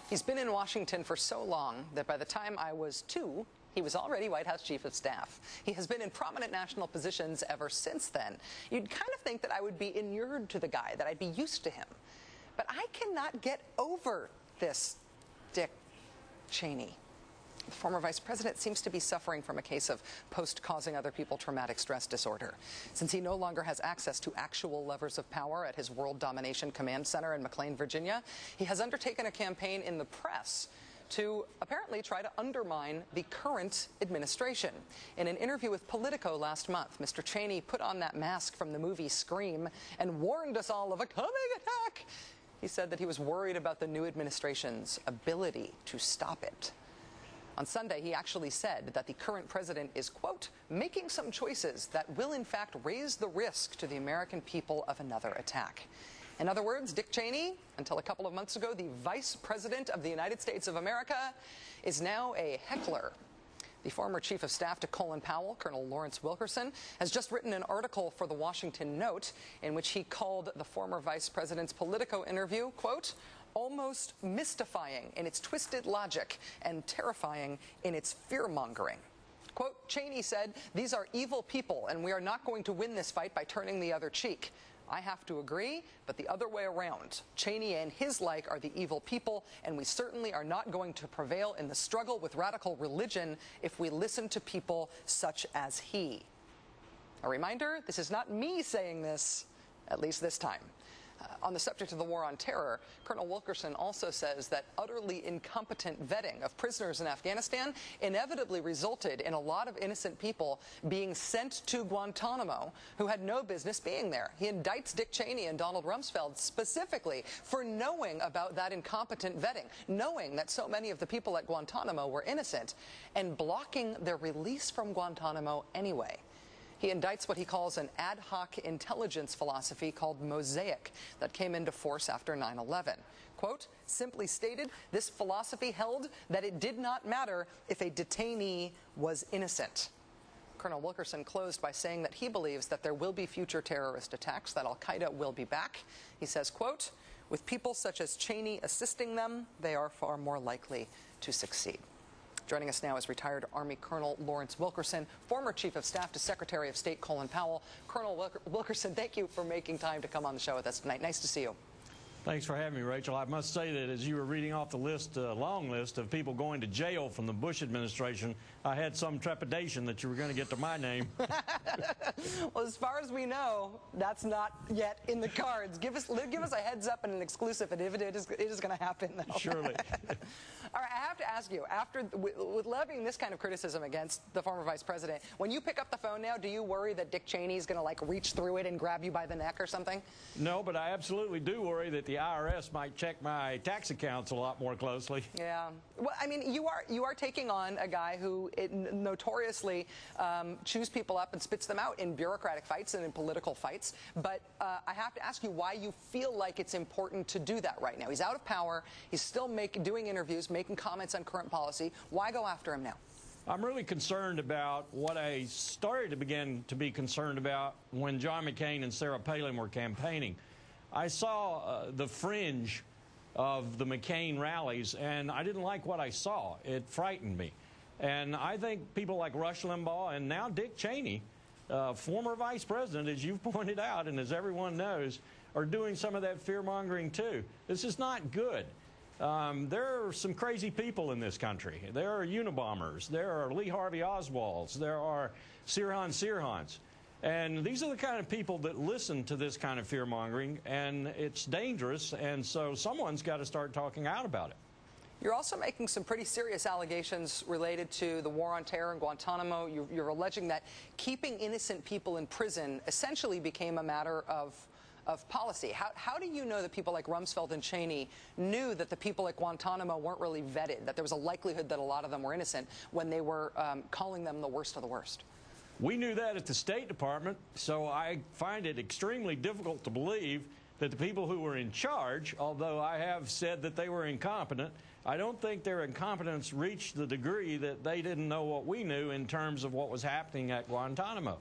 He's been in Washington for so long that by the time I was 2, he was already White House Chief of Staff. He has been in prominent national positions ever since then. You'd kind of think that I would be inured to the guy, that I'd be used to him. But I cannot get over this Dick Cheney. The former vice president seems to be suffering from a case of post-causing other people traumatic stress disorder. Since he no longer has access to actual levers of power at his World Domination Command Center in McLean, Virginia, he has undertaken a campaign in the press to apparently try to undermine the current administration. In an interview with Politico last month, Mr. Cheney put on that mask from the movie Scream and warned us all of a coming attack. He said that he was worried about the new administration's ability to stop it. On Sunday, he actually said that the current president is, quote, making some choices that will in fact raise the risk to the American people of another attack. In other words, Dick Cheney, until a couple of months ago the vice president of the United States of America, is now a heckler. The former chief of staff to Colin Powell, Colonel Lawrence Wilkerson, has just written an article for the Washington Note in which he called the former vice president's Politico interview, quote, almost mystifying in its twisted logic and terrifying in its fear-mongering. Quote, Cheney said, these are evil people and we are not going to win this fight by turning the other cheek. I have to agree, but the other way around. Cheney and his like are the evil people, and we certainly are not going to prevail in the struggle with radical religion if we listen to people such as he. A reminder, this is not me saying this, at least this time. On the subject of the war on terror, Colonel Wilkerson also says that utterly incompetent vetting of prisoners in Afghanistan inevitably resulted in a lot of innocent people being sent to Guantanamo who had no business being there. He indicts Dick Cheney and Donald Rumsfeld specifically for knowing about that incompetent vetting, knowing that so many of the people at Guantanamo were innocent, and blocking their release from Guantanamo anyway. He indicts what he calls an ad hoc intelligence philosophy called Mosaic that came into force after 9/11. Quote, simply stated, this philosophy held that it did not matter if a detainee was innocent. Colonel Wilkerson closed by saying that he believes that there will be future terrorist attacks, that al-Qaeda will be back. He says, quote, with people such as Cheney assisting them, they are far more likely to succeed. Joining us now is retired Army Colonel Lawrence Wilkerson, former Chief of Staff to Secretary of State Colin Powell. Colonel Wilkerson, thank you for making time to come on the show with us tonight. Nice to see you. Thanks for having me, Rachel. I must say that as you were reading off the list, long list of people going to jail from the Bush administration, I had some trepidation that you were going to get to my name. Well, as far as we know, that's not yet in the cards. Give us a heads up and an exclusive, and if it is going to happen, though. Surely. All right, I have to ask you, with levying this kind of criticism against the former vice president, when you pick up the phone now, do you worry that Dick Cheney is going to, like, reach through it and grab you by the neck or something? No, but I absolutely do worry that the IRS might check my tax accounts a lot more closely. Yeah. Well, I mean, you are taking on a guy who notoriously chews people up and spits them out in bureaucratic fights and in political fights. But I have to ask you why you feel like it's important to do that right now. He's out of power. He's still doing interviews, making comments on current policy. Why go after him now? I'm really concerned about what I started to begin to be concerned about when John McCain and Sarah Palin were campaigning. I saw the fringe of the McCain rallies, and I didn't like what I saw. It frightened me. And I think people like Rush Limbaugh and now Dick Cheney, former vice president, as you've pointed out and as everyone knows, are doing some of that fear-mongering too. This is not good. There are some crazy people in this country. There are Unabombers. There are Lee Harvey Oswalds. There are Sirhan Sirhans. And these are the kind of people that listen to this kind of fear-mongering, and it's dangerous, and so someone's got to start talking out about it. You're also making some pretty serious allegations related to the war on terror in Guantanamo. You're alleging that keeping innocent people in prison essentially became a matter of policy. How do you know that people like Rumsfeld and Cheney knew that the people at Guantanamo weren't really vetted, that there was a likelihood that a lot of them were innocent when they were calling them the worst of the worst? We knew that at the State Department, so I find it extremely difficult to believe that the people who were in charge, although I have said that they were incompetent, I don't think their incompetence reached the degree that they didn't know what we knew in terms of what was happening at Guantanamo.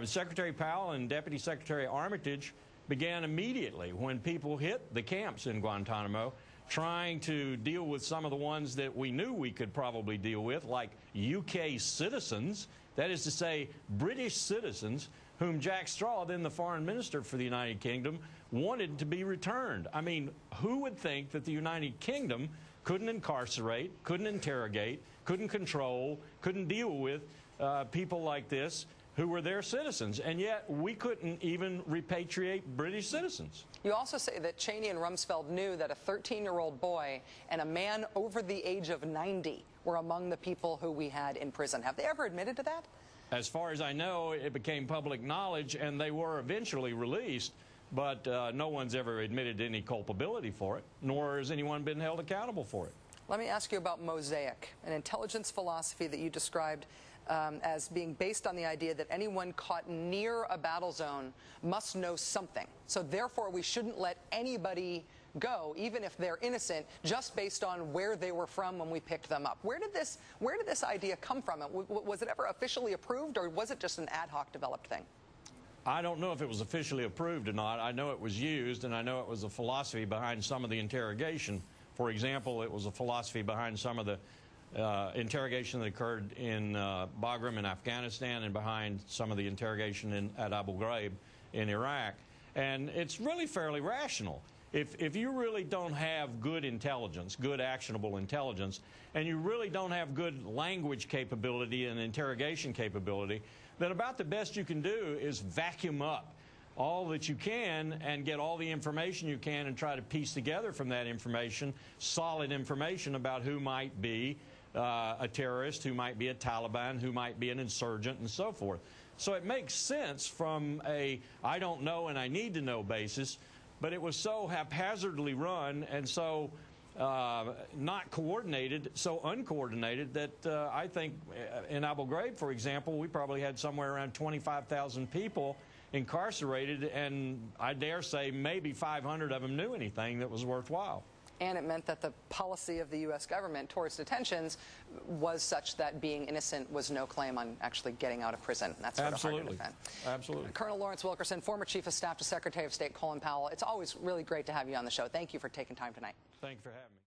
Secretary Powell and Deputy Secretary Armitage began immediately when people hit the camps in Guantanamo trying to deal with some of the ones that we knew we could probably deal with, like UK citizens, that is to say British citizens, whom Jack Straw, then the foreign minister for the United Kingdom, wanted to be returned. I mean, who would think that the United Kingdom couldn't incarcerate, couldn't interrogate, couldn't control, couldn't deal with people like this who were their citizens, and yet we couldn't even repatriate British citizens. You also say that Cheney and Rumsfeld knew that a 13-year-old boy and a man over the age of 90 were among the people who we had in prison. Have they ever admitted to that? As far as I know, it became public knowledge, and they were eventually released, but no one's ever admitted any culpability for it, nor has anyone been held accountable for it. Let me ask you about Mosaic, an intelligence philosophy that you described as being based on the idea that anyone caught near a battle zone must know something. So therefore, we shouldn't let anybody go, even if they're innocent, just based on where they were from when we picked them up. Where did this idea come from? Was it ever officially approved, or was it just an ad hoc developed thing? I don't know if it was officially approved or not. I know it was used, and I know it was a philosophy behind some of the interrogation. For example, it was a philosophy behind some of the interrogation that occurred in Bagram in Afghanistan, and behind some of the interrogation at Abu Ghraib in Iraq. And it's really fairly rational. If you really don't have good intelligence, good actionable intelligence, and you really don't have good language capability and interrogation capability, then about the best you can do is vacuum up all that you can and get all the information you can and try to piece together from that information solid information about who might be a terrorist, who might be a Taliban, who might be an insurgent, and so forth. So it makes sense from a I don't know and I need to know basis, but it was so haphazardly run and so not coordinated, so uncoordinated, that I think in Abu Ghraib, for example, we probably had somewhere around 25,000 people incarcerated, and I dare say maybe 500 of them knew anything that was worthwhile. And it meant that the policy of the U.S. government towards detentions was such that being innocent was no claim on actually getting out of prison. That's sort of hard to defend. Absolutely. Colonel Lawrence Wilkerson, former Chief of Staff to Secretary of State Colin Powell, it's always really great to have you on the show. Thank you for taking time tonight. Thank you for having me.